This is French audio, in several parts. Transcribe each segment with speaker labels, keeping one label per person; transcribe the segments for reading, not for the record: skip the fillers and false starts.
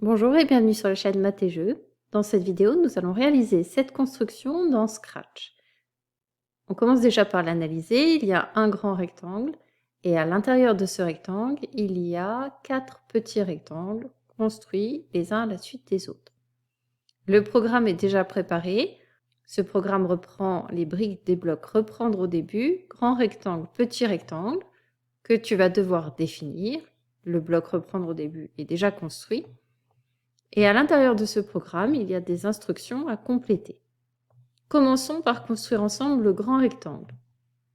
Speaker 1: Bonjour et bienvenue sur la chaîne Maths et Jeux. Dans cette vidéo, nous allons réaliser cette construction dans Scratch. On commence déjà par l'analyser. Il y a un grand rectangle et à l'intérieur de ce rectangle, il y a 4 petits rectangles construits les uns à la suite des autres. Le programme est déjà préparé. Ce programme reprend les briques des blocs reprendre au début, grand rectangle, petit rectangle, que tu vas devoir définir. Le bloc reprendre au début est déjà construit. Et à l'intérieur de ce programme, il y a des instructions à compléter. Commençons par construire ensemble le grand rectangle.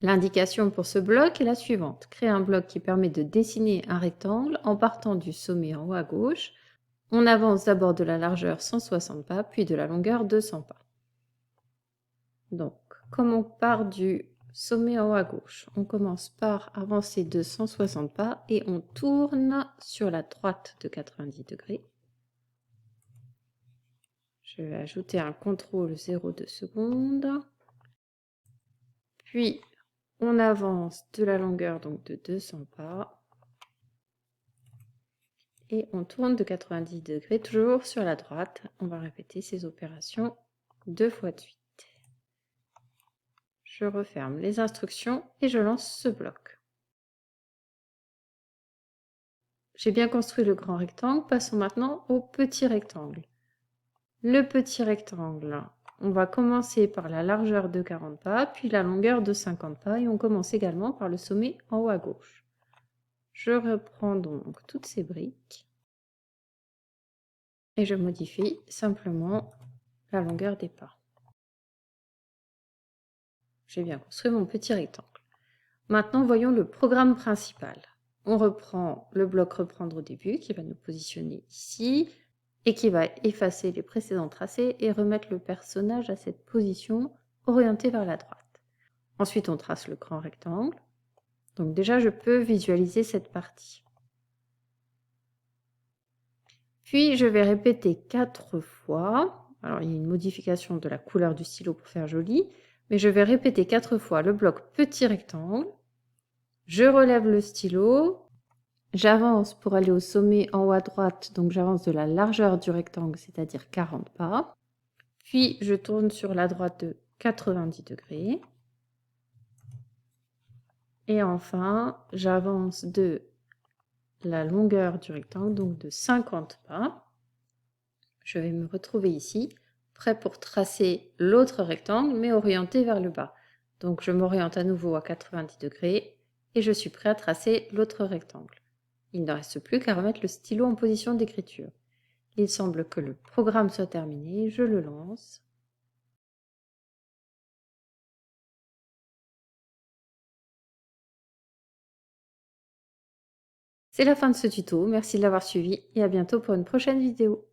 Speaker 1: L'indication pour ce bloc est la suivante. Créer un bloc qui permet de dessiner un rectangle en partant du sommet en haut à gauche. On avance d'abord de la largeur 160 pas, puis de la longueur 200 pas. Donc, comme on part du sommet en haut à gauche, on commence par avancer de 160 pas et on tourne sur la droite de 90 degrés. Je vais ajouter un contrôle 0,2 secondes. Puis, on avance de la longueur donc de 200 pas. Et on tourne de 90 degrés, toujours sur la droite. On va répéter ces opérations 2 fois de suite. Je referme les instructions et je lance ce bloc. J'ai bien construit le grand rectangle. Passons maintenant au petit rectangle. Le petit rectangle, on va commencer par la largeur de 40 pas, puis la longueur de 50 pas, et on commence également par le sommet en haut à gauche. Je reprends donc toutes ces briques et je modifie simplement la longueur des pas. J'ai bien construit mon petit rectangle. Maintenant, voyons le programme principal. On reprend le bloc reprendre au début qui va nous positionner ici et qui va effacer les précédents tracés et remettre le personnage à cette position orientée vers la droite. Ensuite, on trace le grand rectangle. Donc déjà, je peux visualiser cette partie. Puis, je vais répéter 4 fois. Alors, il y a une modification de la couleur du stylo pour faire joli. Mais je vais répéter 4 fois le bloc petit rectangle. Je relève le stylo. J'avance pour aller au sommet en haut à droite. Donc, j'avance de la largeur du rectangle, c'est-à-dire 40 pas. Puis, je tourne sur la droite de 90 degrés. Et enfin, j'avance de la longueur du rectangle, donc de 50 pas. Je vais me retrouver ici, prêt pour tracer l'autre rectangle, mais orienté vers le bas. Donc je m'oriente à nouveau à 90 degrés et je suis prêt à tracer l'autre rectangle. Il ne reste plus qu'à remettre le stylo en position d'écriture. Il semble que le programme soit terminé, je le lance. C'est la fin de ce tuto, merci de l'avoir suivi et à bientôt pour une prochaine vidéo.